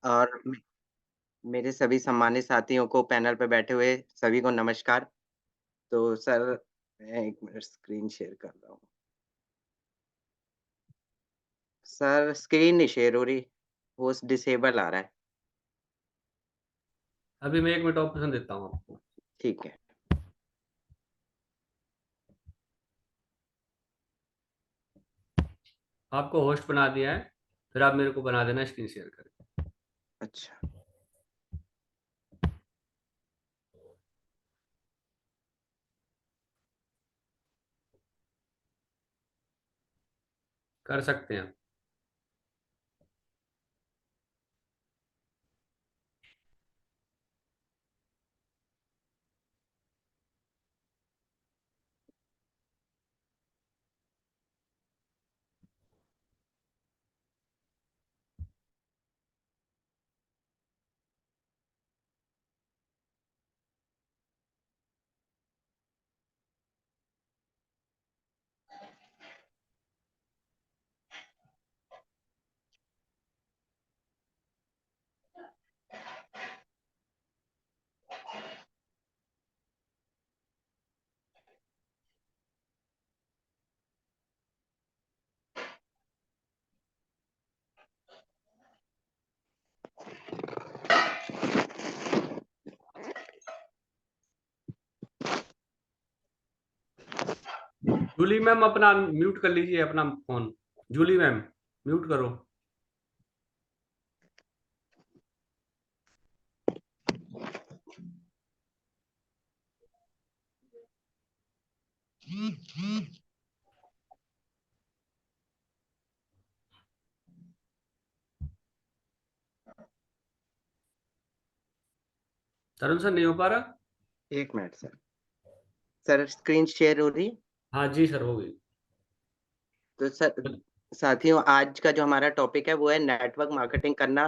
और मेरे सभी सम्मानित साथियों को पैनल पे बैठे हुए सभी को नमस्कार। तो सर मैं 1 मिनट स्क्रीन शेयर कर रहा हूँ। सर स्क्रीन नहीं शेयर हो रही, होस्ट डिसेबल आ रहा है। अभी मैं 1 मिनट ऑप्शन देता हूँ आपको। ठीक है। आपको होस्ट बना दिया है, फिर आप मेरे को बना देना स्क्रीन शेयर करके। अच्छा, कर सकते हैं। जूली मैम अपना म्यूट कर लीजिए अपना फोन। जूली मैम म्यूट करो। तरुण सर नहीं हो पा रहा। 1 minute sir. Sir screen share हो रही है? हाँ जी सर, हो गई। तो सर साथियों, आज का जो हमारा टॉपिक है वो है नेटवर्क मार्केटिंग करना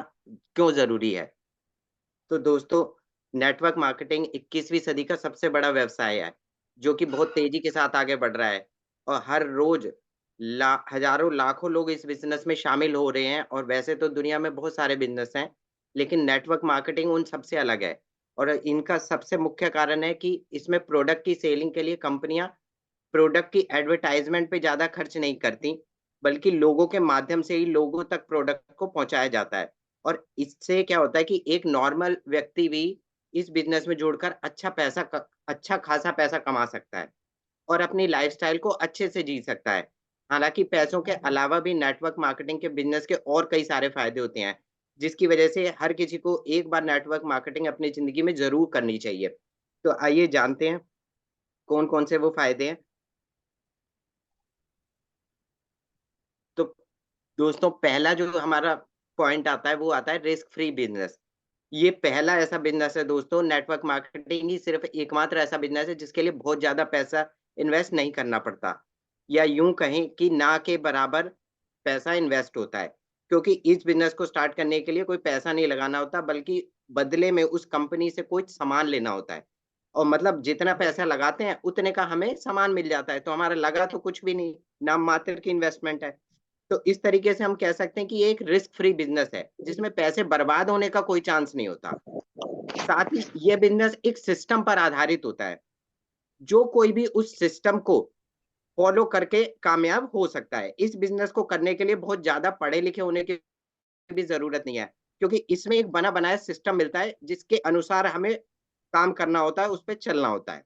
क्यों ज़रूरी है। तो दोस्तों, नेटवर्क मार्केटिंग 21वीं सदी का सबसे बड़ा व्यवसाय है, जो कि बहुत तेज़ी के साथ आगे बढ़ रहा है और हर रोज़ हज़ारों लाखों लोग इस बिज़नेस में शामिल हो रहे हैं और वैसे तो दुनिया में बहुत सारे बिज़नेस हैं, लेकिन नेटवर्क मार्केटिंग उन सबसे अलग है और इनका सबसे मुख्य कारण है कि इसमें प्रोडक्ट की सेलिंग के लिए कंपनियाँ प्रोडक्ट की एडवर्टाइज़मेंट पे ज़्यादा खर्च नहीं करती, बल्कि लोगों के माध्यम से ही लोगों तक प्रोडक्ट को पहुँचाया जाता है। और इससे क्या होता है कि एक नॉर्मल व्यक्ति भी इस बिज़नेस में जुड़कर अच्छा खासा पैसा कमा सकता है और अपनी लाइफ़स्टाइल को अच्छे से जी सकता है। हालाँकि पैसों के अलावा भी नेटवर्क मार्केटिंग के बिज़नेस के और कई सारे फ़ायदे होते हैं, जिसकी वजह से हर किसी को एक बार नेटवर्क मार्केटिंग अपनी ज़िंदगी में ज़रूर करनी चाहिए। तो आइए जानते हैं कौन-कौन से वो फ़ायदे हैं। तो दोस्तों, पहला जो हमारा पॉइंट आता है वो आता है रिस्क फ्री बिज़नेस। ये पहला ऐसा बिज़नेस है दोस्तों, नेटवर्क मार्केटिंग ही सिर्फ़ एकमात्र ऐसा बिज़नेस है जिसके लिए बहुत ज़्यादा पैसा इन्वेस्ट नहीं करना पड़ता। या यूँ कहें कि ना के बराबर पैसा इन्वेस्ट होता है। क्योंकि इस बिज़नेस को स्टार्ट करने के लिए कोई पैसा नहीं लगाना होता, बल्कि बदले में उस कंपनी से कुछ सामान लेना होता है। और मतलब जितना पैसा लगाते हैं उतने का हमें सामान मिल जाता है, तो हमारा लगा तो कुछ भी नहीं, नाम मात्र की इन्वेस्टमेंट है। तो इस तरीके से हम कह सकते हैं कि ये एक रिस्क फ्री बिज़नेस है, जिसमें पैसे बर्बाद होने का कोई चांस नहीं होता। साथ ही ये बिज़नेस एक सिस्टम पर आधारित होता है, जो कोई भी उस सिस्टम को फ़ॉलो करके कामयाब हो सकता है। इस बिज़नेस को करने के लिए बहुत ज़्यादा पढ़े-लिखे होने की भी ज़रूरत नहीं है, क्योंकि इसमें एक बना-बनाया सिस्टम मिलता है, जिसके अनुसार हमें काम करना होता है, उस पे चलना होता है।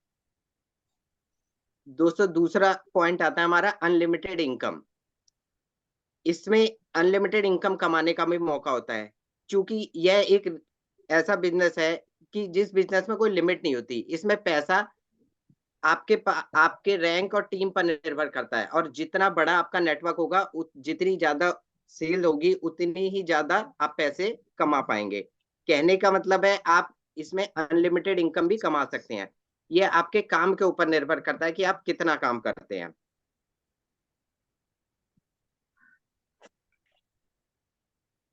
दोस्तों, दूसरा पॉइंट आता है हमारा अनलिमिटेड इनकम। इसमें अनलिमिटेड इनकम कमाने का भी मौका होता है, चूँकि यह एक ऐसा बिज़नेस है कि जिस बिज़नेस में कोई लिमिट नहीं होती। इसमें पैसा आपके रैंक और टीम पर निर्भर करता है और जितना बड़ा आपका नेटवर्क होगा, जितनी ज़्यादा सेल होगी, उतनी ही ज़्यादा आप पैसे कमा पाएँगे। कहने का मतलब है आप इसमें अनलिमिटेड इनकम भी कमा सकते हैं। ये आपके काम के ऊपर निर्भर करता है कि आप कितना काम करते हैं।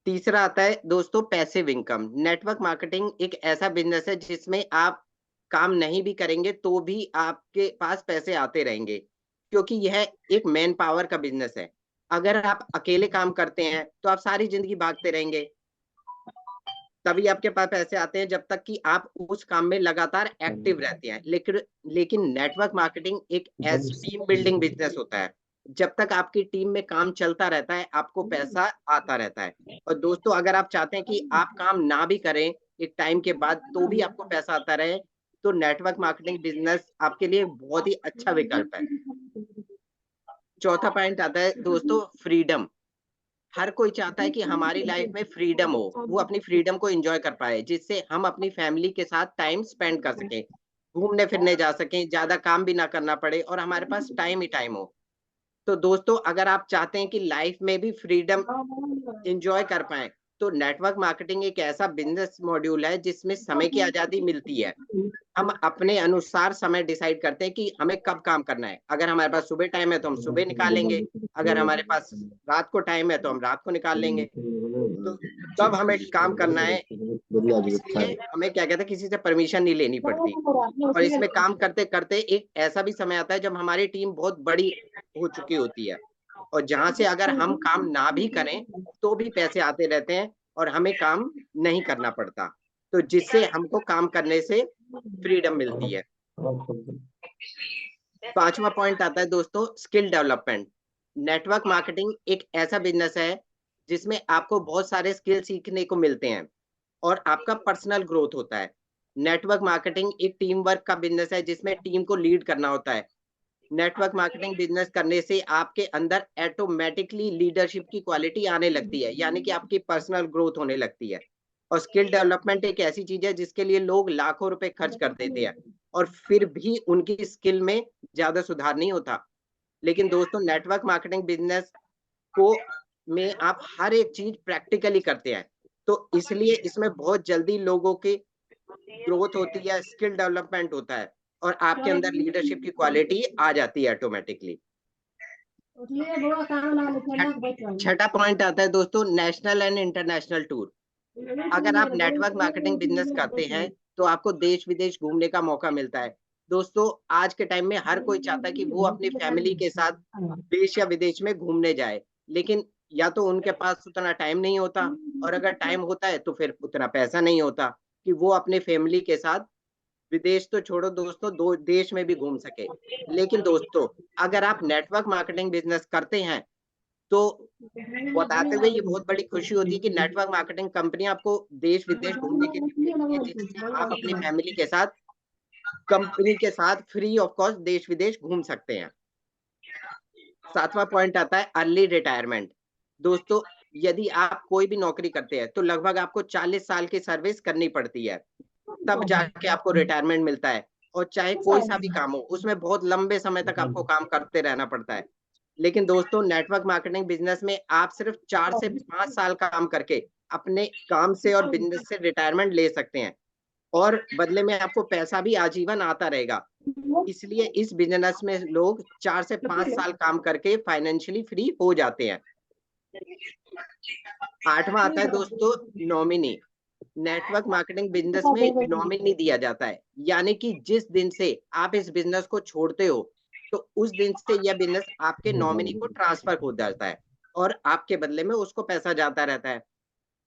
तीसरा आता है दोस्तों पैसिव इनकम। नेटवर्क मार्केटिंग एक ऐसा बिज़नेस है जिसमें आप काम नहीं भी करेंगे तो भी आपके पास पैसे आते रहेंगे, क्योंकि यह एक मैन पावर का बिज़नेस है। अगर आप अकेले काम करते हैं, तो आप सारी ज़िंदगी भागते रहेंगे। तभी आपके पास पैसे आते हैं, जब तक कि आप उस काम में लगातार एक्टिव रहते हैं। लेकिन नेटवर्क मार्केटिंग एक ऐसी टीम बिल्डिंग बिजनेस होता है, जब तक आपकी टीम में काम चलता रहता है, आपको पैसा आता रहता है। और दोस्तों, अगर आप चाहते हैं कि आप काम ना भी करें एक टाइम के बाद, तो भी आपको पैसा आता रहे, तो नेटवर्क मार्केटिंग बिजनेस आपके लिए बहुत ही अच्छा विकल्प है। चौथा पॉइंट आता है दोस्तों, फ्रीडम। हर कोई चाहता है कि हमारी लाइफ में फ्रीडम हो, वो अपनी फ्रीडम को एंजॉय कर पाए, जिससे हम अपनी फैमिली के साथ टाइम स्पेंड कर सकें, घूमने फिरने जा सकें, ज्यादा काम भी ना करना पड़े और हमारे पास टाइम ही टाइम हो। तो दोस्तों, अगर आप चाहते हैं कि लाइफ में भी फ्रीडम एन्जॉय कर पाएँ, तो नेटवर्क मार्केटिंग एक ऐसा बिज़नेस मॉड्यूल है जिसमें समय की आज़ादी मिलती है। हम अपने अनुसार समय डिसाइड करते हैं कि हमें कब काम करना है। अगर हमारे पास सुबह टाइम है तो हम सुबह निकालेंगे, अगर हमारे पास रात को टाइम है तो हम रात को निकाल लेंगे। तो कब हमें काम करना है, इसलिए हमें क्या कहते हैं, किसी से परमिशन नहीं लेनी पड़ती। और इसमें काम करते-करते एक ऐसा भी समय आता है जब हमारी टीम बहुत बड़ी हो चुकी होती है, और जहाँ से अगर हम काम ना भी करें, तो भी पैसे आते रहते हैं और हमें काम नहीं करना पड़ता। तो जिससे हमको काम करने से फ्रीडम मिलती है। 5वां पॉइंट आता है दोस्तों, स्किल डेवलपमेंट। नेटवर्क मार्केटिंग एक ऐसा बिज़नेस है, जिसमें आपको बहुत सारे स्किल सीखने को मिलते हैं और आपका पर्सनल ग्रोथ होता है। नेटवर्क मार्केटिंग एक टीम वर्क का बिज़नेस है, जिसमें टीम को लीड करना होता है। नेटवर्क मार्केटिंग बिजनेस करने से आपके अंदर ऑटोमेटिकली लीडरशिप की क्वालिटी आने लगती है, यानी कि आपकी पर्सनल ग्रोथ होने लगती है। और स्किल डेवलपमेंट एक ऐसी चीज है जिसके लिए लोग लाखों रुपए खर्च कर देते हैं और फिर भी उनकी स्किल में ज्यादा सुधार नहीं होता। लेकिन दोस्तों, नेटवर्क मार्केटिंग बिजनेस को में आप हर एक चीज प्रैक्टिकली करते हैं, तो इसलिए इसमें बहुत जल्दी लोगों की ग्रोथ होती है, स्किल डेवलपमेंट होता है और आपके अंदर लीडरशिप की क्वालिटी आ जाती है ऑटोमेटिकली। छठा पॉइंट आता है दोस्तों, नेशनल एंड इंटरनेशनल टूर। अगर आप नेटवर्क मार्केटिंग बिजनेस करते हैं, तो आपको देश विदेश घूमने का मौका मिलता है। दोस्तों, आज के टाइम में हर कोई चाहता है कि वो अपनी फैमिली के साथ देश या विदेश में घूमने जाए, लेकिन या तो उनके पास उतना टाइम नहीं होता, और अगर टाइम होता है तो फिर उतना पैसा नहीं होता कि वो अपने फैमिली के साथ विदेश तो छोड़ो दोस्तों, दो देश में भी घूम सके। लेकिन दोस्तों, अगर आप नेटवर्क मार्केटिंग बिजनेस करते हैं, तो बताते हुए ये बहुत बड़ी खुशी होती है कि नेटवर्क मार्केटिंग कंपनी आपको देश विदेश घूमने के लिए भेजती है, जिससे आप अपनी फैमिली के साथ, कंपनी के साथ फ्री ऑफ कॉस्ट देश विदेश घूम सकते हैं। 7वां पॉइंट आता है, अर्ली रिटायरमेंट। दोस्तों, यदि आप कोई भी नौकरी करते हैं, तो लगभग आपको 40 साल की सर्विस करनी पड़ती है, तब जाके आपको रिटायरमेंट मिलता है। और चाहे कोई सा भी काम हो, उसमें बहुत लंबे समय तक आपको काम करते रहना पड़ता है। लेकिन दोस्तों, नेटवर्क मार्केटिंग बिजनेस में आप सिर्फ 4 से 5 साल काम करके अपने काम से और बिजनेस से रिटायरमेंट ले सकते हैं, और बदले में आपको पैसा भी आजीवन आता रहेगा। इसलिए इस बिजनेस में लोग 4 से 5 साल काम करके फाइनेंशियली फ्री हो जाते हैं। 8वां आता है दोस्तों, नॉमिनी। नेटवर्क मार्केटिंग बिजनेस में नॉमिनी दिया जाता है, यानी कि जिस दिन से आप इस बिजनेस को छोड़ते हो, तो उस दिन से यह बिजनेस आपके नॉमिनी को ट्रांसफर हो जाता है और आपके बदले में उसको पैसा जाता रहता है।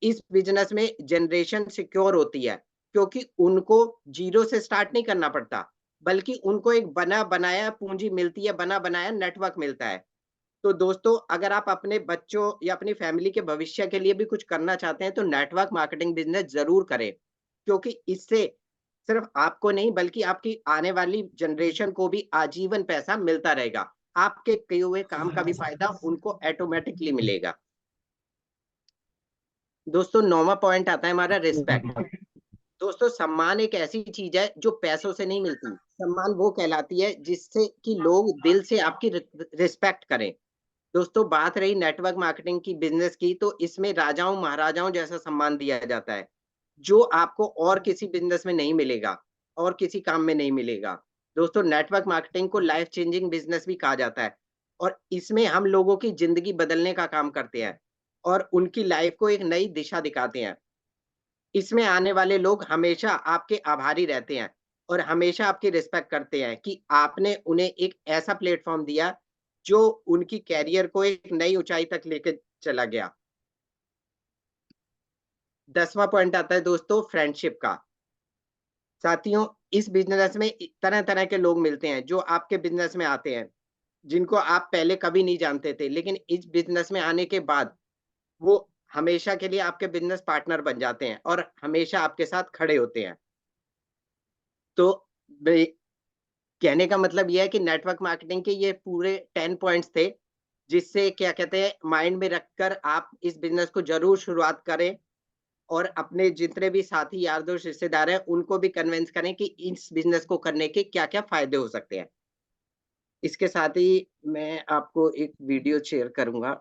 इस बिजनेस में जनरेशन सिक्योर होती है, क्योंकि उनको जीरो से स्टार्ट नहीं करना पड़ता, बल्कि उनको एक बना बनाया पूंजी मिलती है, बना बनाया नेटवर्क मिलता है। तो दोस्तों, अगर आप अपने बच्चों या अपनी फैमिली के भविष्य के लिए भी कुछ करना चाहते हैं, तो नेटवर्क मार्केटिंग बिजनेस जरूर करें, क्योंकि इससे सिर्फ आपको नहीं, बल्कि आपकी आने वाली जनरेशन को भी आजीवन पैसा मिलता रहेगा। आपके किए हुए काम का भी फायदा उनको ऑटोमेटिकली मिलेगा। दोस्तों, 9वां पॉइंट आता है हमारा, रिस्पेक्ट। दोस्तों, सम्मान एक ऐसी चीज है जो पैसों से नहीं मिलती। सम्मान वो कहलाती है जिससे कि लोग दिल से आपकी रिस्पेक्ट करें। दोस्तों, बात रही नेटवर्क मार्केटिंग की बिजनेस की, तो इसमें राजाओं महाराजाओं जैसा सम्मान दिया जाता है, जो आपको और किसी बिजनेस में नहीं मिलेगा और किसी काम में नहीं मिलेगा। दोस्तों, नेटवर्क मार्केटिंग को लाइफ चेंजिंग बिजनेस भी कहा जाता है, और इसमें हम लोगों की जिंदगी बदलने का काम करते हैं और उनकी लाइफ को एक नई दिशा दिखाते हैं। इसमें आने वाले लोग हमेशा आपके आभारी रहते हैं और हमेशा आपकी रिस्पेक्ट करते हैं कि आपने उन्हें एक ऐसा प्लेटफॉर्म दिया जो उनकी कैरियर को एक नई ऊंचाई तक लेके चला गया। 10वां पॉइंट आता है दोस्तों फ्रेंडशिप का। साथियों, इस बिजनेस में तरह तरह के लोग मिलते हैं जो आपके बिजनेस में आते हैं, जिनको आप पहले कभी नहीं जानते थे, लेकिन इस बिजनेस में आने के बाद वो हमेशा के लिए आपके बिजनेस पार्टनर बन जाते हैं और हमेशा आपके साथ खड़े होते हैं। तो कहने का मतलब ये है कि नेटवर्क मार्केटिंग के ये पूरे 10 पॉइंट्स थे, जिससे क्या कहते हैं माइंड में रखकर आप इस बिज़नेस को ज़रूर शुरुआत करें और अपने जितने भी साथी, यार दोस्त, रिश्तेदार हैं, उनको भी कन्विंस करें कि इस बिज़नेस को करने के क्या-क्या फ़ायदे हो सकते हैं। इसके साथ ही मैं आपको एक वीडियो शेयर करूँगा।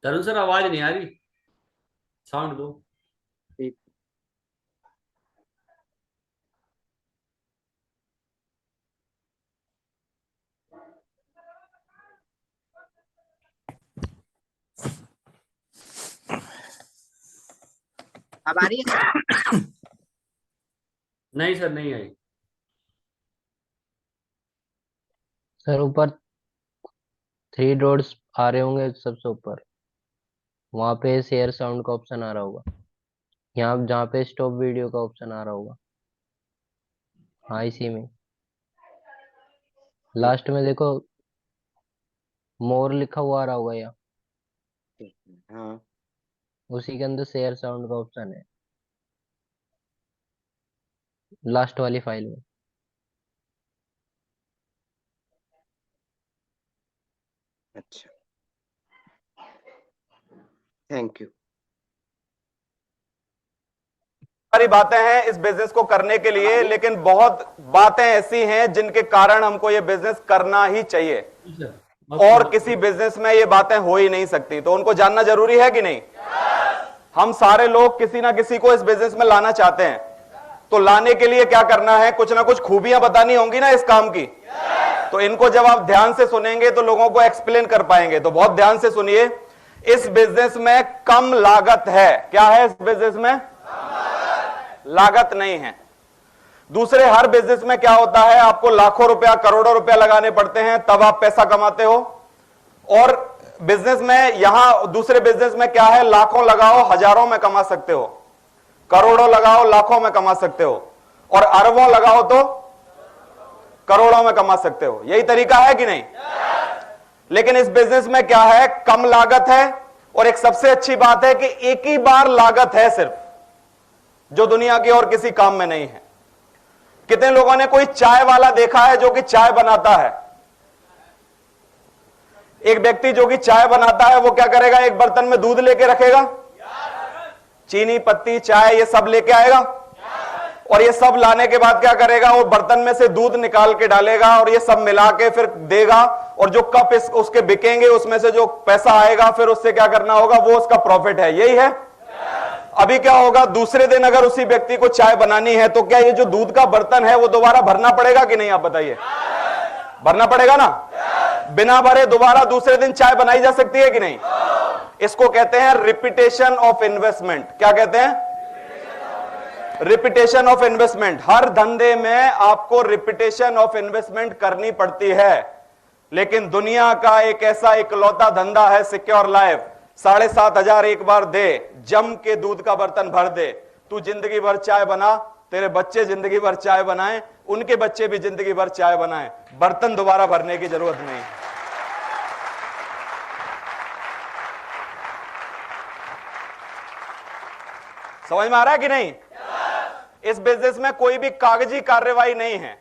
तरुण सर आवाज नहीं आ रही, साउंड दो। एक अब आ रही है? नहीं सर, नहीं आई। सर ऊपर 3 डॉट्स आ रहे होंगे सबसे ऊपर, वहां पे शेयर साउंड का ऑप्शन आ रहा होगा, यहाँ जहाँ पे स्टॉप वीडियो का ऑप्शन आ रहा होगा। हाँ इसी में लास्ट में देखो मोर लिखा हुआ आ रहा होगा, या हाँ, उसी के अंदर शेयर साउंड का ऑप्शन है लास्ट वाली फाइल में। अच्छा, थैंक यू। सारी बातें हैं इस बिजनेस को करने के लिए, लेकिन बहुत बातें ऐसी हैं जिनके कारण हमको ये बिजनेस करना ही चाहिए और किसी बिजनेस में ये बातें हो ही नहीं सकती, तो उनको जानना जरूरी है कि नहीं? हम सारे लोग किसी ना किसी को इस बिजनेस में लाना चाहते हैं, तो लाने के लिए क्या करना है, कुछ ना कुछ खूबियां बतानी होंगी ना इस काम की। तो इनको जब आप ध्यान से सुनेंगे तो लोगों को एक्सप्लेन कर पाएंगे। तो बहुत ध्यान से सुनिए, इस बिजनेस में कम लागत है। क्या है इस बिजनेस में? लागत नहीं है। दूसरे हर बिजनेस में क्या होता है, आपको लाखों रुपया, करोड़ों रुपया लगाने पड़ते हैं तब आप पैसा कमाते हो। और बिजनेस में, यहां दूसरे बिजनेस में क्या है, लाखों लगाओ हजारों में कमा सकते हो, करोड़ों लगाओ लाखों में कमा सकते हो, और अरबों लगाओ तो करोड़ों में कमा सकते हो। यही तरीका है कि नहीं? लेकिन इस बिजनेस में क्या है, कम लागत है, और एक सबसे अच्छी बात है कि एक ही बार लागत है सिर्फ, जो दुनिया की और किसी काम में नहीं है। कितने लोगों ने कोई चाय वाला देखा है जो कि चाय बनाता है? एक व्यक्ति जो कि चाय बनाता है वो क्या करेगा, एक बर्तन में दूध लेके रखेगा, चीनी, पत्ती, चाय ये सब लेके आएगा, और ये सब लाने के बाद क्या करेगा, वो बर्तन में से दूध निकाल के डालेगा और ये सब मिला के फिर देगा, और जो कप उसके बिकेंगे उसमें से जो पैसा आएगा फिर उससे क्या करना होगा, वो उसका प्रॉफिट है। यही है। अभी क्या होगा, दूसरे दिन अगर उसी व्यक्ति को चाय बनानी है तो क्या ये जो दूध का बर्तन है वो दोबारा भरना पड़ेगा कि नहीं? आप बताइए, भरना पड़ेगा ना? बिना भरे दोबारा दूसरे दिन चाय बनाई जा सकती है कि नहीं? इसको कहते हैं रिपीटेशन ऑफ इन्वेस्टमेंट। क्या कहते हैं? Repetition of investment. हर धंधे में आपको रिपीटेशन ऑफ इन्वेस्टमेंट करनी पड़ती है, लेकिन दुनिया का एक ऐसा इकलौता धंधा है सिक्योर लाइफ। 7,500 एक बार दे, जम के दूध का बर्तन भर दे, तू जिंदगी भर चाय बना, तेरे बच्चे जिंदगी भर चाय बनाएं, उनके बच्चे भी जिंदगी भर चाय बनाएं, बर्तन दोबारा भरने की जरूरत नहीं। समझ में आ रहा है कि नहीं? इस बिजनेस में कोई भी कागजी कार्रवाई नहीं है।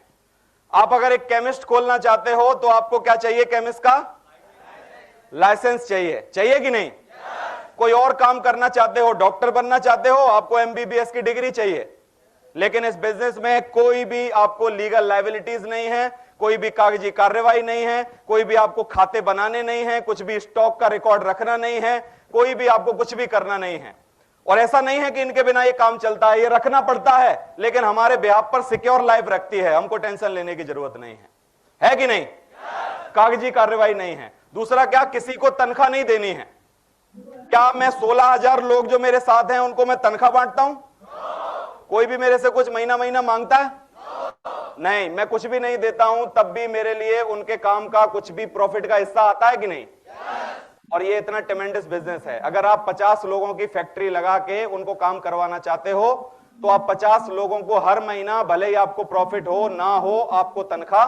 आप अगर एक केमिस्ट खोलना चाहते हो तो आपको क्या चाहिए? केमिस्ट का लाइसेंस चाहिए, चाहिए कि नहीं? कोई और काम करना चाहते हो, डॉक्टर बनना चाहते हो, आपको एमबीबीएस की डिग्री चाहिए। लेकिन इस बिजनेस में कोई भी आपको लीगल लायबिलिटीज नहीं है, कोई भी कागजी कार्रवाई नहीं है, कोई भी आपको खाते बनाने नहीं है, कुछ भी स्टॉक का रिकॉर्ड रखना नहीं है, कोई भी आपको कुछ भी करना नहीं है। और ऐसा नहीं है कि इनके बिना ये काम चलता है, ये रखना पड़ता है, लेकिन हमारे बिहाफ पर सिक्योर लाइफ रखती है, हमको टेंशन लेने की जरूरत नहीं है कि नहीं? कागजी कार्रवाई नहीं है। दूसरा क्या, किसी को तनख्वाह नहीं देनी है। क्या मैं 16,000 लोग जो मेरे साथ हैं उनको मैं तनख्वाह बांटता हूं? कोई भी मेरे से कुछ महीना महीना मांगता है? नहीं, मैं कुछ भी नहीं देता हूं, तब भी मेरे लिए उनके काम का कुछ भी प्रॉफिट का हिस्सा आता है कि नहीं? और ये इतना ट्रेमेंडस बिजनेस है। अगर आप 50 लोगों की फैक्ट्री लगा के उनको काम करवाना चाहते हो तो आप 50 लोगों को हर महीना, भले ही आपको प्रॉफिट हो ना हो, आपको तनख्वाह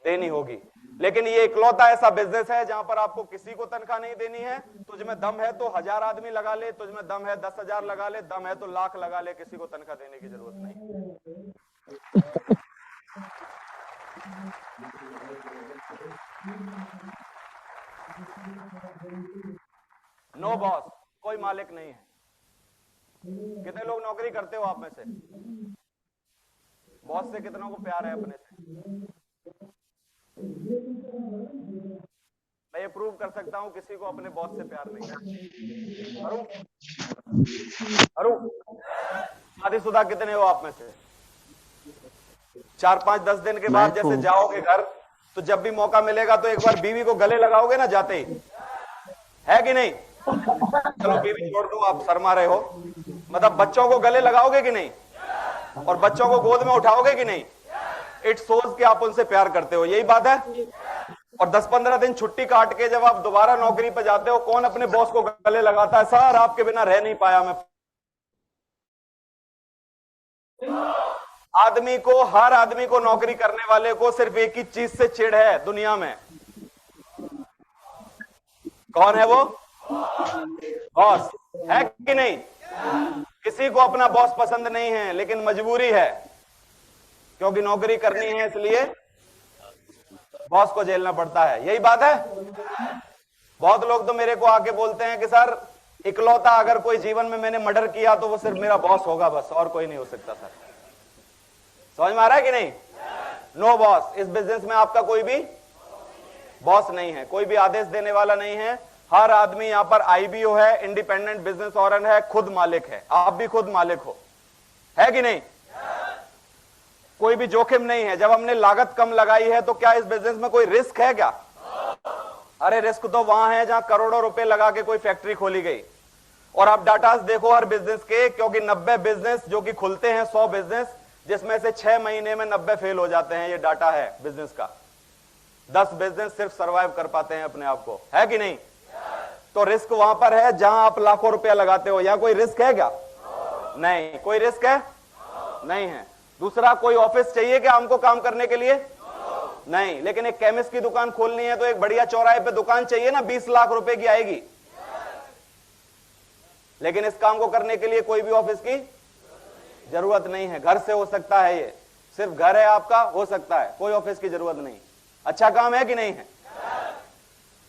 देनी होगी। लेकिन ये इकलौता ऐसा बिजनेस है जहां पर आपको किसी को तनख्वाह नहीं देनी है। तुझ में दम है तो 1000 आदमी लगा ले, तुझ में दम है 10,000 लगा ले, दम है तो लाख लगा ले, किसी को तनख्वाह देने की जरूरत नहीं। नो बॉस, कोई मालिक नहीं है। कितने लोग नौकरी करते हो आप में से? बॉस से कितनों को प्यार है अपने से? मैं ये प्रूव कर सकता हूं किसी को अपने बॉस से प्यार नहीं है। अरुण, शादीशुदा कितने हो आप में से? 4, 5, 10 दिन के बाद जैसे जाओगे घर, तो जब भी मौका मिलेगा तो एक बार बीवी को गले लगाओगे ना जाते ही, है कि नहीं? चलो बीवी छोड़ दो, आप शर्मा रहे हो। मतलब बच्चों को गले लगाओगे कि नहीं? और बच्चों को गोद में उठाओगे कि नहीं? इट शोज कि आप उनसे प्यार करते हो, यही बात है। और 10-15 दिन छुट्टी काट के जब आप दोबारा नौकरी पर जाते हो, कौन अपने बॉस को गले लगाता है? सर आपके बिना रह नहीं पाया मैं। आदमी को, हर आदमी को, नौकरी करने वाले को सिर्फ एक ही चीज से चिढ़ है दुनिया में। कौन है वो? बॉस, है कि नहीं? किसी को अपना बॉस पसंद नहीं है, लेकिन मजबूरी है, क्योंकि नौकरी करनी है, इसलिए बॉस को झेलना पड़ता है। यही बात है। बहुत लोग तो मेरे को आके बोलते हैं कि सर, इकलौता अगर कोई जीवन में मैंने मर्डर किया तो वो सिर्फ मेरा बॉस होगा, बस और कोई नहीं हो सकता। सर समझ में आ रहा है कि नहीं? नो बॉस, इस बिजनेस में आपका कोई भी बॉस नहीं है, कोई भी आदेश देने वाला नहीं है। हर आदमी यहां पर आईबीओ है, इंडिपेंडेंट बिजनेस ओनर है, खुद मालिक है। आप भी खुद मालिक हो, है कि नहीं? कोई भी जोखिम नहीं है। जब हमने लागत कम लगाई है तो क्या इस बिजनेस में कोई रिस्क है क्या? अरे रिस्क तो वहां है जहां करोड़ों रुपए लगा के कोई फैक्ट्री खोली गई। और आप डाटा देखो हर बिजनेस के, क्योंकि 90 बिजनेस जो कि खुलते हैं, 100 बिजनेस, जिसमें से 6 महीने में 90 फेल हो जाते हैं। ये डाटा है बिजनेस का। 10 बिजनेस सिर्फ सर्वाइव कर पाते हैं अपने आप को, है कि नहीं? तो रिस्क वहां पर है जहां आप लाखों रुपया लगाते हो। यहां कोई रिस्क है क्या? नहीं, कोई रिस्क है नहीं है। दूसरा, कोई ऑफिस चाहिए क्या हमको काम करने के लिए? नहीं। लेकिन एक केमिस्ट की दुकान खोलनी है तो एक बढ़िया चौराहे पे दुकान चाहिए ना, 20 लाख रुपए की आएगी। लेकिन इस काम को करने के लिए कोई भी ऑफिस की जरूरत नहीं है। घर से हो सकता है, ये सिर्फ घर है आपका, हो सकता है, कोई ऑफिस की जरूरत नहीं। अच्छा काम है कि नहीं है?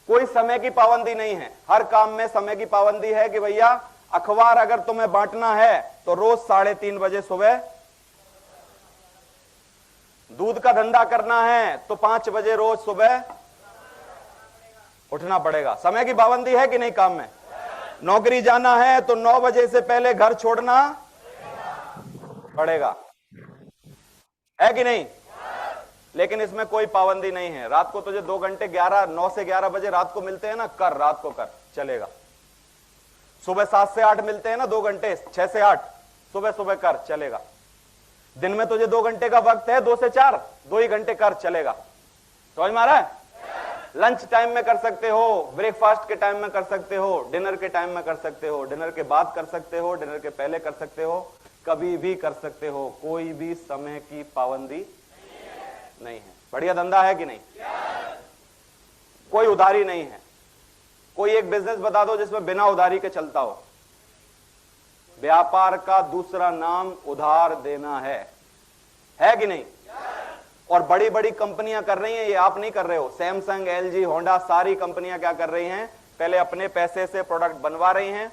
कोई समय की पाबंदी नहीं है। हर काम में समय की पाबंदी है कि भैया अखबार अगर तुम्हें बांटना है तो रोज 3:30 बजे सुबह, दूध का धंधा करना है तो 5 बजे रोज सुबह उठना पड़ेगा। समय की पाबंदी है कि नहीं काम में? नौकरी जाना है तो 9 बजे से पहले घर छोड़ना पड़ेगा, है कि नहीं? लेकिन इसमें कोई पाबंदी नहीं है। रात को तुझे 2 घंटे 9 से 11 बजे रात को मिलते हैं ना, कर, रात को कर, चलेगा। सुबह 7 से 8 मिलते हैं ना 2 घंटे, 6 से 8, सुबह सुबह कर, चलेगा। दिन में तुझे 2 घंटे का वक्त है, 2 से 4, 2 ही घंटे कर, चलेगा। समझ में आ रहा है? लंच टाइम में कर सकते हो, ब्रेकफास्ट के टाइम में कर सकते हो, डिनर के टाइम में कर सकते हो, डिनर के बाद कर सकते हो, डिनर के पहले कर सकते हो, कभी भी कर सकते हो। कोई भी समय की पाबंदी नहीं है। बढ़िया धंधा है कि नहीं? कोई उधारी नहीं है। कोई एक बिजनेस बता दो जिसमें बिना उधारी के चलता हो। व्यापार का दूसरा नाम उधार देना है कि नहीं? और बड़ी बड़ी कंपनियां कर रही हैं, ये आप नहीं कर रहे हो। सैमसंग, एलजी, होंडा, सारी कंपनियां क्या कर रही हैं, पहले अपने पैसे से प्रोडक्ट बनवा रही हैं,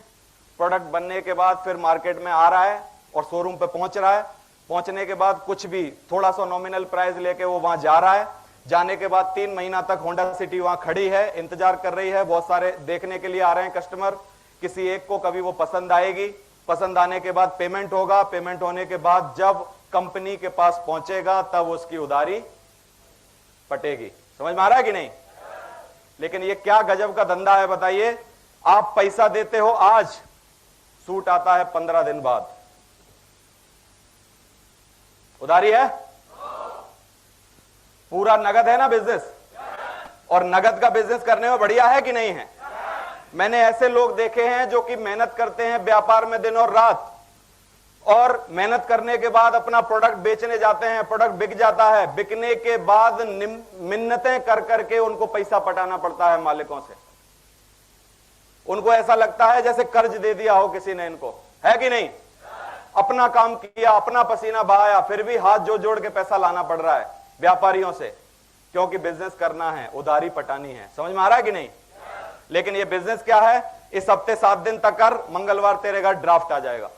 प्रोडक्ट बनने के बाद फिर मार्केट में आ रहा है और शोरूम पे पहुंच रहा है, पहुंचने के बाद कुछ भी थोड़ा सा नॉमिनल प्राइस लेके वो वहां जा रहा है, जाने के बाद 3 महीना तक होंडा सिटी वहां खड़ी है, इंतजार कर रही है, बहुत सारे देखने के लिए आ रहे हैं कस्टमर, किसी एक को कभी वो पसंद आएगी, पसंद आने के बाद पेमेंट होगा, पेमेंट होने के बाद जब कंपनी के पास पहुंचेगा तब उसकी उधारी पटेगी। समझ में आ रहा है कि नहीं? लेकिन ये क्या गजब का धंधा है बताइए, आप पैसा देते हो आज, सूट आता है 15 दिन बाद, उधारी है, पूरा नगद है ना बिजनेस, और नगद का बिजनेस करने में बढ़िया है कि नहीं है? मैंने ऐसे लोग देखे हैं जो कि मेहनत करते हैं व्यापार में दिन और रात, और मेहनत करने के बाद अपना प्रोडक्ट बेचने जाते हैं, प्रोडक्ट बिक जाता है, बिकने के बाद मिन्नतें कर करके उनको पैसा पटाना पड़ता है मालिकों से। उनको ऐसा लगता है जैसे कर्ज दे दिया हो किसी ने इनको, है कि नहीं? अपना काम किया, अपना पसीना बहाया, फिर भी हाथ जोड़ जोड़ के पैसा लाना पड़ रहा है व्यापारियों से, क्योंकि बिजनेस करना है, उधारी पटानी है। समझ में आ रहा है कि नहीं? लेकिन ये बिजनेस क्या है, इस हफ्ते 7 दिन तक कर, मंगलवार तेरे घर ड्राफ्ट आ जाएगा,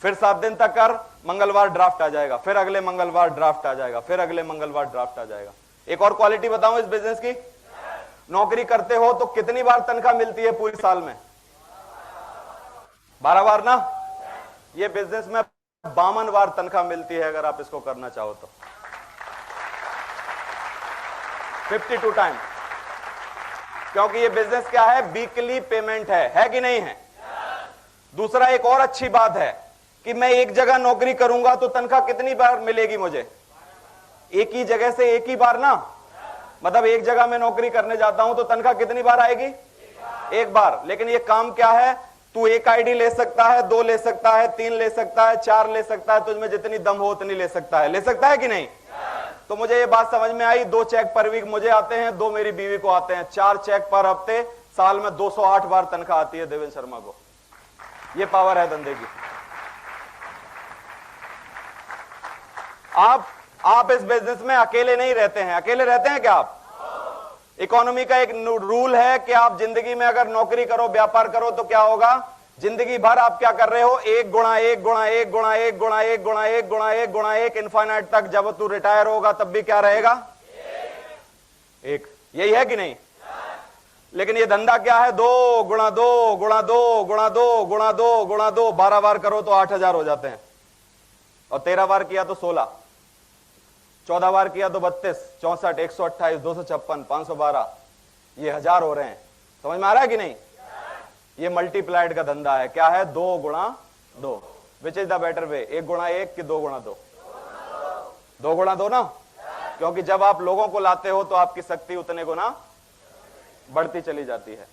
फिर 7 दिन तक कर, मंगलवार ड्राफ्ट आ जाएगा, फिर अगले मंगलवार ड्राफ्ट आ जाएगा, फिर अगले मंगलवार ड्राफ्ट आ जाएगा। एक और क्वालिटी बताऊं इस बिजनेस की, नौकरी करते हो तो कितनी बार तनख्वाह मिलती है पूरी साल में? 12 बार ना? ये बिजनेस में 52 बार तनख्वाह मिलती है अगर आप इसको करना चाहो तो, 52 टाइम, क्योंकि ये बिजनेस क्या है, वीकली पेमेंट है कि नहीं है? दूसरा एक और अच्छी बात है कि मैं एक जगह नौकरी करूंगा तो तनख्वाह कितनी बार मिलेगी मुझे? एक ही जगह से एक ही बार ना, मतलब एक जगह मैं नौकरी करने जाता हूं तो तनख्वाह कितनी बार आएगी? एक बार। लेकिन ये काम क्या है, तू एक आईडी ले सकता है, 2 ले सकता है, 3 ले सकता है, 4 ले सकता है, तुझमें जितनी दम हो उतनी ले सकता है। ले सकता है कि नहीं? तो मुझे ये बात समझ में आई, 2 चेक पर वीक मुझे आते हैं, 2 मेरी बीवी को आते हैं, 4 चेक पर हफ्ते, साल में 208 बार तनख्वाह आती है देवेंद्र शर्मा को। ये पावर है धंधे की। आप इस बिजनेस में अकेले नहीं रहते हैं। अकेले रहते हैं क्या आप? इकोनॉमी का एक रूल है कि आप जिंदगी में अगर नौकरी करो, व्यापार करो तो क्या होगा, जिंदगी भर आप क्या कर रहे हो, 1 गुणा 1 गुणा 1 गुणा 1 गुणा 1 गुणा 1 गुणा 1 गुणा 1 इनफाइनाइट तक। जब तू रिटायर होगा तब भी क्या रहेगा? 1। यही है कि नहीं? लेकिन ये धंधा क्या है, 2 गुणा 2 गुणा 2 गुणा 2 गुणा 2 गुणा 2, 12 बार करो तो 8000 हो जाते हैं, और 13 बार किया तो 16, 14 बार किया तो 32, 64, 128, 256, 512, ये 1000 हो रहे हैं। समझ में आ रहा है कि नहीं? ये मल्टीप्लाइड का धंधा है। क्या है? 2 गुणा 2। Which is the better way, 1 गुणा 1 कि 2 गुणा 2? 2 गुणा 2 ना, क्योंकि जब आप लोगों को लाते हो तो आपकी शक्ति उतने गुना बढ़ती चली जाती है।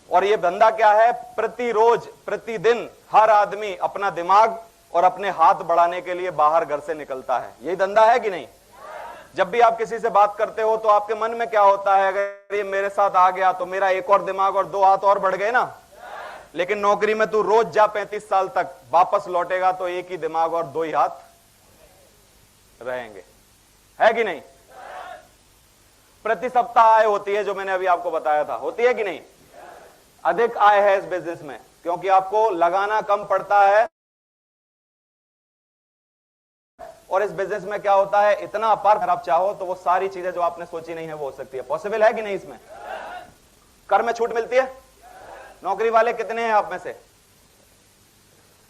और ये धंधा क्या है, प्रतिरोज प्रतिदिन हर आदमी अपना दिमाग और अपने हाथ बढ़ाने के लिए बाहर घर से निकलता है। यही धंधा है कि नहीं? जब भी आप किसी से बात करते हो तो आपके मन में क्या होता है, अगर ये मेरे साथ आ गया तो मेरा एक और दिमाग और 2 हाथ और बढ़ गए ना। लेकिन नौकरी में तू रोज जा 35 साल तक, वापस लौटेगा तो एक ही दिमाग और 2 ही हाथ रहेंगे, है कि नहीं? प्रति सप्ताह आय होती है, जो मैंने अभी आपको बताया था, होती है कि नहीं? अधिक आय है इस बिजनेस में, क्योंकि आपको लगाना कम पड़ता है। और इस बिजनेस में क्या होता है, इतना अपार, अगर आप चाहो तो वो सारी चीजें जो आपने सोची नहीं है वो हो सकती है। पॉसिबल है कि नहीं? इसमें कर में छूट मिलती है। नौकरी वाले कितने हैं आप में से?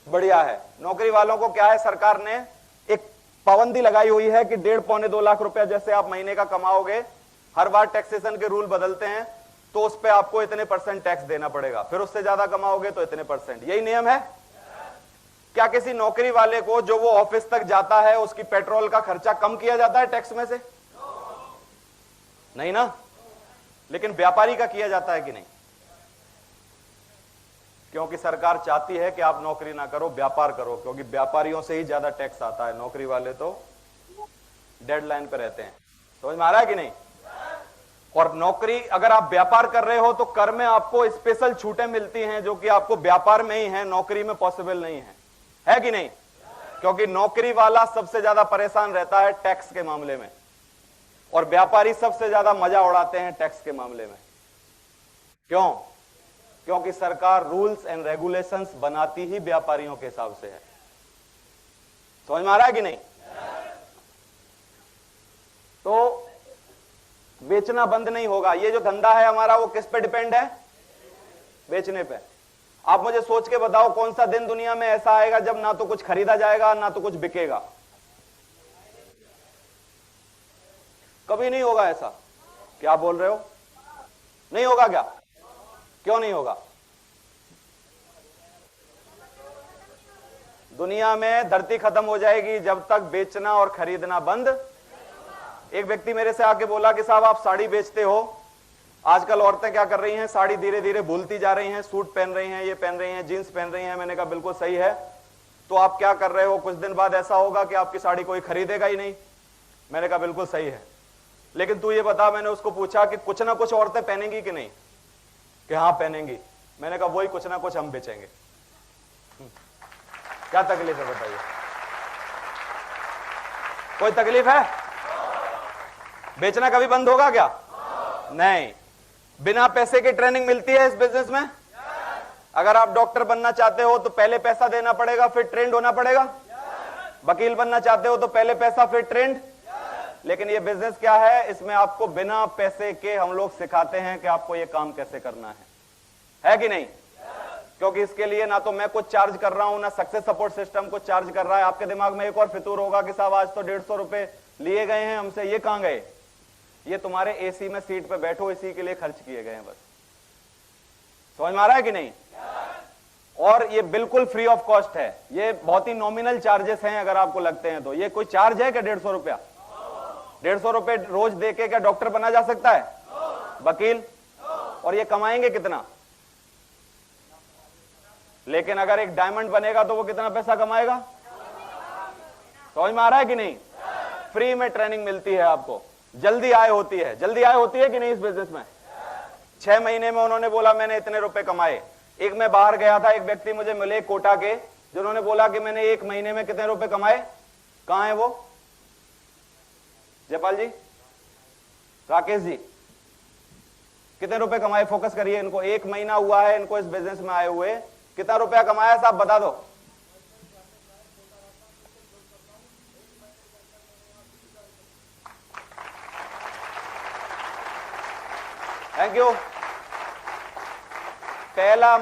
बढ़िया है। नौकरी वालों को क्या है, सरकार ने एक पाबंदी लगाई हुई है कि 1.5-2 लाख रुपया जैसे आप महीने का कमाओगे, हर बार टैक्सेशन के रूल बदलते हैं तो उस पर आपको इतने % टैक्स देना पड़ेगा, फिर उससे ज्यादा कमाओगे तो इतने %। यही नियम है। क्या किसी नौकरी वाले को जो वो ऑफिस तक जाता है उसकी पेट्रोल का खर्चा कम किया जाता है टैक्स में से? नहीं ना। लेकिन व्यापारी का किया जाता है कि नहीं? क्योंकि सरकार चाहती है कि आप नौकरी ना करो, व्यापार करो, क्योंकि व्यापारियों से ही ज्यादा टैक्स आता है। नौकरी वाले तो डेडलाइन पे रहते हैं। समझ में आ रहा है कि नहीं? और नौकरी, अगर आप व्यापार कर रहे हो तो कर में आपको स्पेशल छूटें मिलती हैं जो कि आपको व्यापार में ही है, नौकरी में पॉसिबल नहीं है कि नहीं? क्योंकि नौकरी वाला सबसे ज्यादा परेशान रहता है टैक्स के मामले में। और व्यापारी सबसे ज्यादा मजा उड़ाते हैं टैक्स के मामले में। क्यों? क्योंकि सरकार रूल्स एंड रेगुलेशंस बनाती ही व्यापारियों के हिसाब से है। समझ में आ रहा है कि नहीं? तो बेचना बंद नहीं होगा। ये जो धंधा है हमारा वो किस पे डिपेंड है? बेचने पे। आप मुझे सोच के बताओ कौन सा दिन दुनिया में ऐसा आएगा जब ना तो कुछ खरीदा जाएगा ना तो कुछ बिकेगा? कभी नहीं होगा ऐसा। क्या बोल रहे हो? नहीं होगा क्या? क्यों नहीं होगा? दुनिया में धरती खत्म हो जाएगी जब तक बेचना और खरीदना बंद। एक व्यक्ति मेरे से आके बोला कि साहब आप साड़ी बेचते हो, आजकल औरतें क्या कर रही हैं, साड़ी धीरे धीरे भूलती जा रही हैं, सूट पहन रही हैं, ये पहन रही हैं, जीन्स पहन रही हैं। मैंने कहा बिल्कुल सही है, तो आप क्या कर रहे हो? कुछ दिन बाद ऐसा होगा कि आपकी साड़ी कोई खरीदेगा ही नहीं। मैंने कहा बिल्कुल सही है, लेकिन तू ये बता, मैंने उसको पूछा कि कुछ ना कुछ औरतें पहनेंगी कि नहीं? कि हाँ पहनेंगी। मैंने कहा वही कुछ ना कुछ हम बेचेंगे। क्या तकलीफ है बताइए? कोई तकलीफ है? बेचना कभी बंद होगा क्या? नहीं। बिना पैसे की ट्रेनिंग मिलती है इस बिजनेस में। अगर आप डॉक्टर बनना चाहते हो तो पहले पैसा देना पड़ेगा, फिर ट्रेंड होना पड़ेगा। वकील बनना चाहते हो तो पहले पैसा फिर ट्रेंड। लेकिन ये बिजनेस क्या है? इसमें आपको बिना पैसे के हम लोग सिखाते हैं कि आपको ये काम कैसे करना है कि नहीं? क्योंकि इसके लिए ना तो मैं कुछ चार्ज कर रहा हूं, ना सक्सेस सपोर्ट सिस्टम कुछ चार्ज कर रहा है। आपके दिमाग में एक और फितूर होगा कि साहब आज तो 150 रुपए लिए गए हैं हमसे, ये कहां गए? ये तुम्हारे एसी में सीट पे बैठो इसी के लिए खर्च किए गए हैं बस। समझ में आ रहा है कि नहीं? और ये बिल्कुल फ्री ऑफ कॉस्ट है। ये बहुत ही नॉमिनल चार्जेस हैं अगर आपको लगते हैं तो। ये कोई चार्ज है क्या 150 रुपया? 150 रुपए रोज देके क्या डॉक्टर बना जा सकता है? वकील? और ये कमाएंगे कितना? लेकिन अगर एक डायमंड बनेगा तो वो कितना पैसा कमाएगा? समझ में आ रहा है कि नहीं? फ्री में ट्रेनिंग मिलती है आपको, जल्दी आय होती है। जल्दी आय होती है कि नहीं इस बिजनेस में? 6 महीने में उन्होंने बोला मैंने इतने रुपए कमाए। एक मैं बाहर गया था, एक व्यक्ति मुझे मिले कोटा के, जिन्होंने बोला कि मैंने 1 महीने में कितने रुपए कमाए। कहां है वो? जयपाल जी, राकेश जी, कितने रुपए कमाए? फोकस करिए इनको। 1 महीना हुआ है इनको इस बिजनेस में आए हुए, कितना रुपया कमाया साहब बता दो। Thank you. पहला,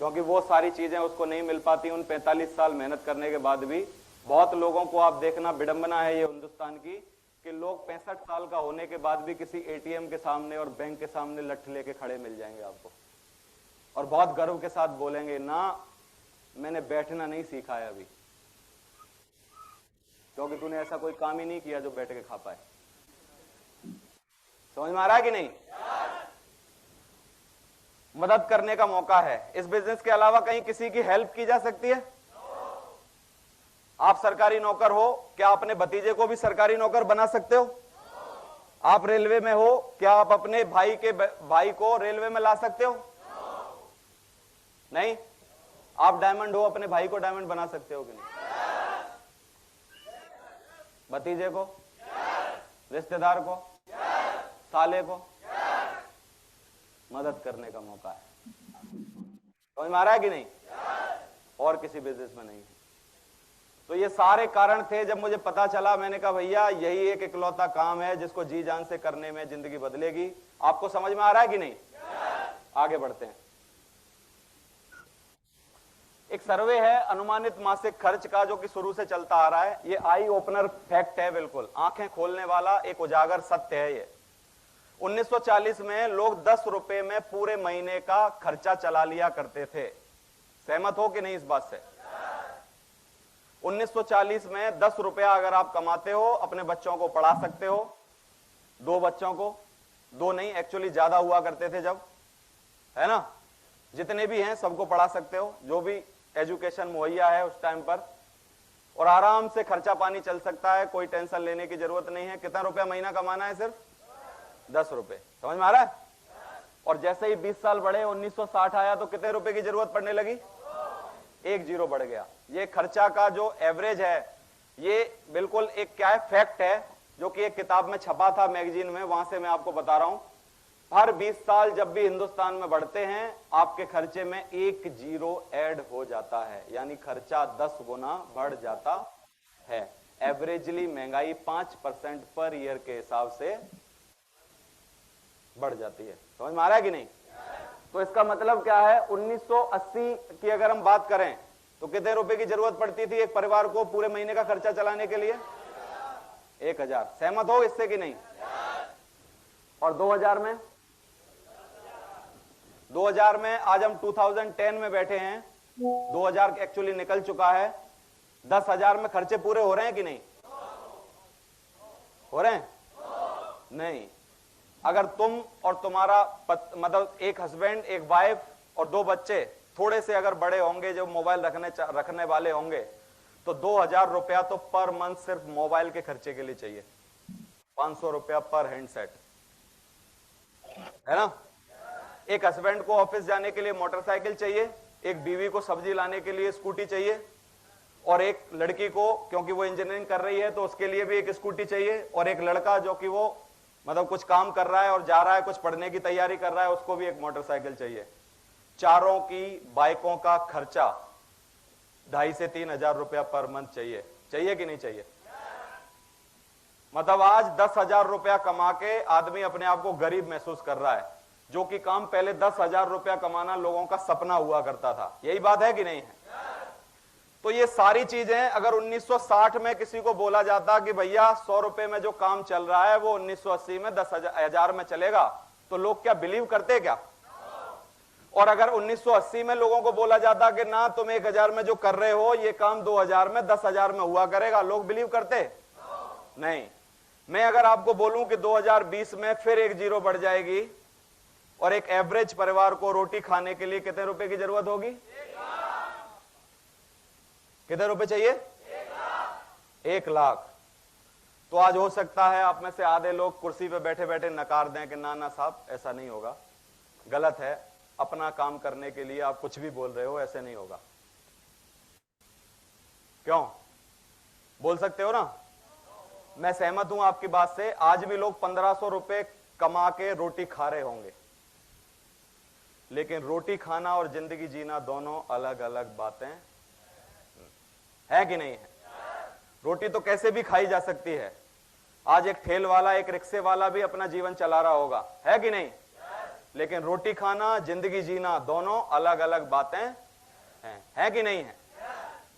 क्योंकि वो सारी चीजें उसको नहीं मिल पाती उन 45 साल मेहनत करने के बाद भी। बहुत लोगों को आप देखना, विडंबना है ये हिंदुस्तान की कि लोग 65 साल का होने के बाद भी किसी एटीएम के सामने और बैंक के सामने लठ लेके खड़े मिल जाएंगे आपको, और बहुत गर्व के साथ बोलेंगे ना मैंने बैठना नहीं सीखा है अभी, क्योंकि तूने ऐसा कोई काम ही नहीं किया जो बैठ के खा पाए। समझ में आ रहा है कि नहीं? मदद करने का मौका है। इस बिजनेस के अलावा कहीं किसी की हेल्प की जा सकती है? आप सरकारी नौकर हो, क्या अपने भतीजे को भी सरकारी नौकर बना सकते हो? आप रेलवे में हो, क्या आप अपने भाई को रेलवे में ला सकते हो? नहीं। आप डायमंड हो, अपने भाई को डायमंड बना सकते हो कि नहीं? भतीजे को, रिश्तेदार को, साले को मदद करने का मौका है। समझ में आ रहा है कि नहीं? और किसी बिजनेस में नहीं। तो ये सारे कारण थे। जब मुझे पता चला मैंने कहा भैया यही एक इकलौता काम है जिसको जी जान से करने में जिंदगी बदलेगी। आपको समझ में आ रहा है कि नहीं? आगे बढ़ते हैं। एक सर्वे है अनुमानित मासिक खर्च का जो कि शुरू से चलता आ रहा है। ये आई ओपनर फैक्ट है, बिल्कुल आंखें खोलने वाला एक उजागर सत्य है ये। 1940 में लोग 10 रुपए में पूरे महीने का खर्चा चला लिया करते थे। सहमत हो कि नहीं इस बात से? 1940 में 10 रुपया अगर आप कमाते हो, अपने बच्चों को पढ़ा सकते हो। 2 बच्चों को, 2 नहीं एक्चुअली ज्यादा हुआ करते थे जब, है ना, जितने भी हैं सबको पढ़ा सकते हो, जो भी एजुकेशन मुहैया है उस टाइम पर, और आराम से खर्चा पानी चल सकता है, कोई टेंशन लेने की जरूरत नहीं है। कितना रुपया महीना कमाना है? सिर्फ 10 रुपए। समझ में आ रहा है? और जैसे ही 20 साल बढ़े, 1960 आया तो कितने रुपए की जरूरत पड़ने लगी? 1 जीरो बढ़ गया। ये खर्चा का जो एवरेज है, ये बिल्कुल एक क्या है, फैक्ट है। जो कि एक किताब में छपा था मैगजीन में, वहां से मैं आपको बता रहा हूं। हर 20 साल जब भी हिंदुस्तान में बढ़ते हैं, आपके खर्चे में 1 जीरो ऐड हो जाता है, यानी खर्चा 10 गुना बढ़ जाता है। एवरेजली महंगाई 5% पर ईयर के हिसाब से बढ़ जाती है। समझ में आ रहा है कि नहीं? तो इसका मतलब क्या है, 1980 की अगर हम बात करें तो कितने रुपए की जरूरत पड़ती थी एक परिवार को पूरे महीने का खर्चा चलाने के लिए? 1000। सहमत हो इससे कि नहीं? और 2000 में? 2000 में आज हम 2010 में बैठे हैं, 2000 एक्चुअली निकल चुका है। 10,000 में खर्चे पूरे हो रहे हैं कि नहीं हो रहे हैं? नहीं। अगर तुम और तुम्हारा मतलब एक हस्बैंड, एक वाइफ और 2 बच्चे थोड़े से अगर बड़े होंगे, जो मोबाइल रखने वाले होंगे, तो 2000 रुपया तो पर मंथ सिर्फ मोबाइल के खर्चे के लिए चाहिए। 500 रुपया पर हैंडसेट, है ना? एक हस्बैंड को ऑफिस जाने के लिए मोटरसाइकिल चाहिए, एक बीवी को सब्जी लाने के लिए स्कूटी चाहिए, और एक लड़की को, क्योंकि वो इंजीनियरिंग कर रही है तो उसके लिए भी एक स्कूटी चाहिए, और एक लड़का जो कि वो मतलब कुछ काम कर रहा है और जा रहा है, कुछ पढ़ने की तैयारी कर रहा है, उसको भी एक मोटरसाइकिल चाहिए। चारों की बाइकों का खर्चा 2,500 से 3,000 रुपया पर मंथ चाहिए। चाहिए कि नहीं चाहिए? मतलब आज 10,000 रुपया कमा के आदमी अपने आप को गरीब महसूस कर रहा है, जो कि काम पहले 10,000 रुपया कमाना लोगों का सपना हुआ करता था। यही बात है कि नहीं है? तो ये सारी चीजें अगर 1960 में किसी को बोला जाता कि भैया 100 रुपए में जो काम चल रहा है वो 1980 में 10,000 में चलेगा, तो लोग क्या बिलीव करते क्या? और अगर 1980 में लोगों को बोला जाता कि ना तुम 1000 में जो कर रहे हो ये काम 2000 में 10,000 में हुआ करेगा, लोग बिलीव करते? नहीं। मैं अगर आपको बोलूं कि 2020 में फिर 1 जीरो बढ़ जाएगी और एक एवरेज परिवार को रोटी खाने के लिए कितने रुपए की जरूरत होगी? कितने रुपए चाहिए? 1 लाख। तो आज हो सकता है आप में से आधे लोग कुर्सी पे बैठे बैठे नकार दें कि ना ना साहब ऐसा नहीं होगा, गलत है, अपना काम करने के लिए आप कुछ भी बोल रहे हो, ऐसे नहीं होगा। क्यों बोल सकते हो ना? मैं सहमत हूं आपकी बात से। आज भी लोग 1500 रुपए कमा के रोटी खा रहे होंगे, लेकिन रोटी खाना और जिंदगी जीना दोनों अलग अलग बातें है कि नहीं है? रोटी तो कैसे भी खाई जा सकती है। आज एक ठेल वाला, एक रिक्शे वाला भी अपना जीवन चला रहा होगा, है कि नहीं? लेकिन रोटी खाना, जिंदगी जीना दोनों अलग अलग बातें हैं, है कि नहीं है?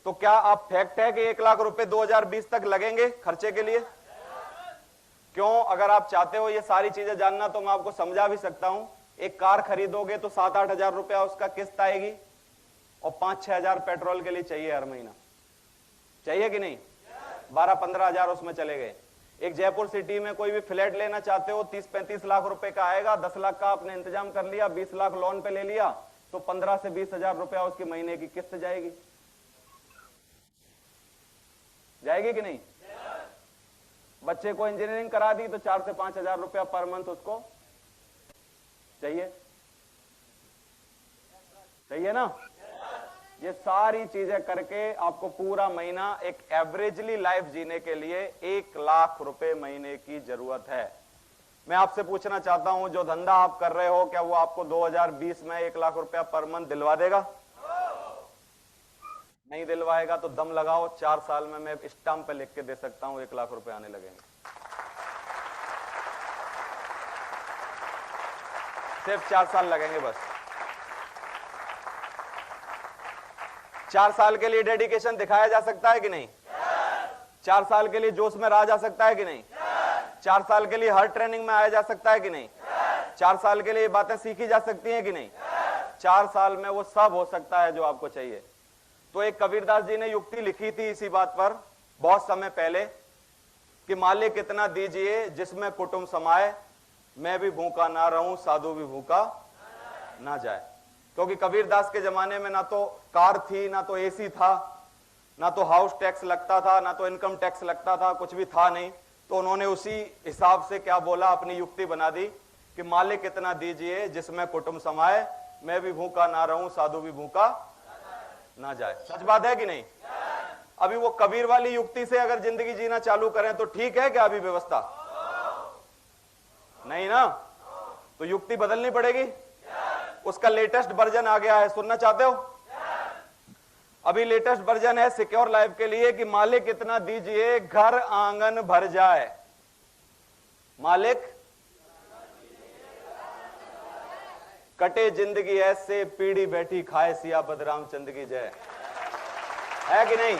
तो क्या आप फैक्ट है कि 1 लाख रुपए 2020 तक लगेंगे खर्चे के लिए? क्यों? अगर आप चाहते हो ये सारी चीजें जानना तो मैं आपको समझा भी सकता हूं। एक कार खरीदोगे तो 7-8 हजार रुपया उसका किस्त आएगी, और 5-6 हजार पेट्रोल के लिए चाहिए हर महीना। चाहिए कि नहीं? 12-15 हजार उसमें चले गए। एक जयपुर सिटी में कोई भी फ्लैट लेना चाहते हो 30-35 लाख रुपए का आएगा, 10 लाख का आपने इंतजाम कर लिया, 20 लाख लोन पे ले लिया, तो 15 से 20 हजार रुपया उसके महीने की किस्त जाएगी। जाएगी कि नहीं? बच्चे को इंजीनियरिंग करा दी तो 4 से 5 हजार रुपया पर मंथ उसको चाहिए। चाहिए ना? ये सारी चीजें करके आपको पूरा महीना एक एवरेजली लाइफ जीने के लिए 1 लाख रुपए महीने की जरूरत है। मैं आपसे पूछना चाहता हूं, जो धंधा आप कर रहे हो क्या वो आपको 2020 में 1 लाख रुपया पर मंथ दिलवा देगा? नहीं दिलवाएगा तो दम लगाओ, 4 साल में मैं स्टाम्प पे लिख के दे सकता हूं 1 लाख रुपए आने लगेंगे। सिर्फ 4 साल लगेंगे बस। 4 साल के लिए डेडिकेशन दिखाया जा सकता है कि नहीं? 4 साल के लिए जोश में रहा जा सकता है कि नहीं? 4 साल के लिए हर ट्रेनिंग में आया जा सकता है कि नहीं? 4 साल के लिए ये बातें सीखी जा सकती हैं कि नहीं? 4 साल में वो सब हो सकता है जो आपको चाहिए। तो एक कबीरदास जी ने युक्ति लिखी थी इसी बात पर बहुत समय पहले कि मालिक इतना दीजिए जिसमें कुटुंब समाए, मैं भी भूखा ना रहूं, साधु भी भूखा ना जाए। क्योंकि कबीरदास के जमाने में ना तो कार थी, ना तो एसी था, ना तो हाउस टैक्स लगता था, ना तो इनकम टैक्स लगता था, कुछ भी था नहीं। तो उन्होंने उसी हिसाब से क्या बोला, अपनी युक्ति बना दी कि मालिक इतना दीजिए जिसमें कुटुंब समाए, मैं भी भूखा ना रहूं, साधु भी भूखा ना जाए। सच बात है कि नहीं? अभी वो कबीर वाली युक्ति से अगर जिंदगी जीना चालू करें तो ठीक है क्या अभी व्यवस्था? नहीं ना, तो युक्ति बदलनी पड़ेगी। उसका लेटेस्ट वर्जन आ गया है, सुनना चाहते हो? अभी लेटेस्ट वर्जन है सिक्योर लाइफ के लिए कि मालिक इतना दीजिए घर आंगन भर जाए। मालिक कटे जिंदगी ऐसे पीढ़ी बैठी खाए सियापत रामचंद्र की जय। है कि नहीं?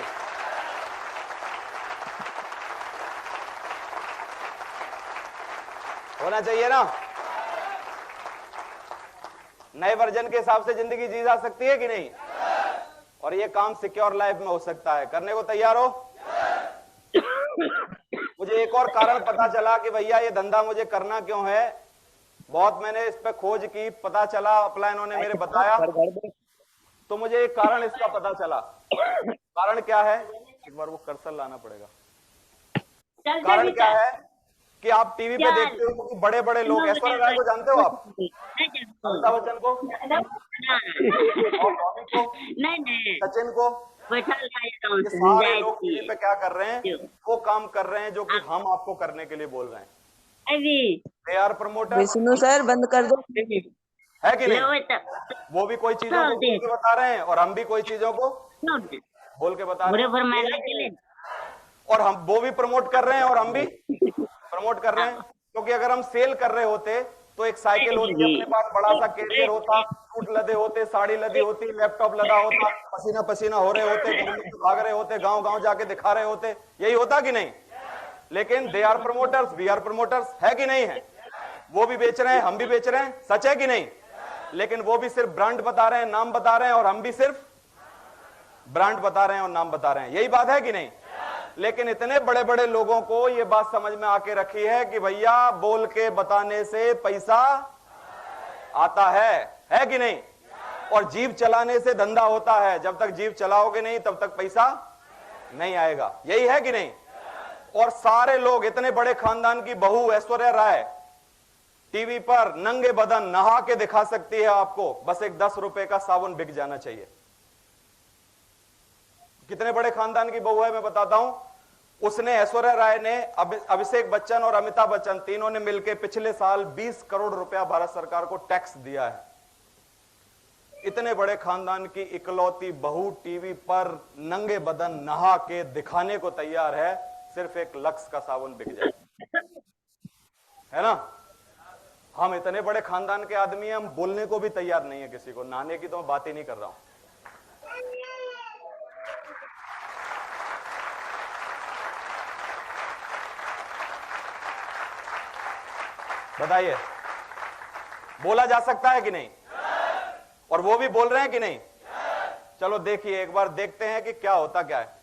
होना चाहिए ना? नए वर्जन के हिसाब से जिंदगी जी जा सकती है कि नहीं? और ये काम सिक्योर लाइफ में हो सकता है। करने को तैयार हो? मुझे एक और कारण पता चला कि भैया ये धंधा मुझे करना क्यों है। बहुत मैंने इस पे खोज की, पता चला, अपलाइनों ने मेरे बताया, तो मुझे एक कारण इसका पता चला। कारण क्या है? एक बार वो कर्सर लाना पड़ेगा। कारण क्या है कि आप टीवी पे देखते हो कि बड़े बड़े लोग, ऐश्वर्या राय को जानते हो आप? अमिताभ बच्चन को? सचिन को? ये सारे लोग टीवी पे क्या कर रहे हैं? वो काम कर रहे हैं जो कि हम आपको करने के लिए बोल रहे हैं। They are promoter. Vishnu sir बंद कर दो। है कि नहीं? वो भी कोई चीजों को बोल के बता रहे हैं और हम भी कोई चीजों को बोल के बता रहे हैं, और हम वो भी प्रमोट कर रहे हैं और हम भी प्रमोट कर रहे हैं। क्योंकि अगर हम सेल कर रहे होते तो एक साइकिल होती, अपने पास बड़ा सा कैरियर होता, सूट लदे होते, साड़ी लदी होती, लैपटॉप लदा होता, पसीना पसीना हो रहे होते, भाग रहे होते, गांव गांव जाके दिखा रहे होते, यही होता कि नहीं? लेकिन they are promoters, we are promoters, है कि नहीं है? वो भी बेच रहे हैं, हम भी बेच रहे हैं, सच है कि नहीं? लेकिन वो भी सिर्फ ब्रांड बता रहे हैं, नाम बता रहे हैं, और हम भी सिर्फ ब्रांड बता रहे हैं और नाम बता रहे हैं। यही बात है कि नहीं? लेकिन इतने बड़े बड़े लोगों को ये बात समझ में आके रखी है कि भैया बोल के बताने से पैसा आता है कि नहीं? और जीभ चलाने से धंधा होता है। जब तक जीभ चलाओगे नहीं तब तक पैसा नहीं आएगा। यही है कि नहीं? और सारे लोग, इतने बड़े खानदान की बहू ऐश्वर्या राय टीवी पर नंगे बदन नहा के दिखा सकती है आपको, बस एक 10 रुपए का साबुन बिक जाना चाहिए। कितने बड़े खानदान की बहू है मैं बताता हूं। उसने, ऐश्वर्या राय ने, अभिषेक बच्चन और अमिताभ बच्चन तीनों ने मिलकर पिछले साल 20 करोड़ रुपया भारत सरकार को टैक्स दिया है। इतने बड़े खानदान की इकलौती बहू टीवी पर नंगे बदन नहा के दिखाने को तैयार है, सिर्फ 1 लक्स का साबुन बिक जाए, है ना? हम इतने बड़े खानदान के आदमी हैं, हम बोलने को भी तैयार नहीं है किसी को। नहाने की तो मैं बात ही नहीं कर रहा हूं। बताइए, बोला जा सकता है कि नहीं? और वो भी बोल रहे हैं कि नहीं? चलो देखिए, एक बार देखते हैं कि क्या होता क्या है।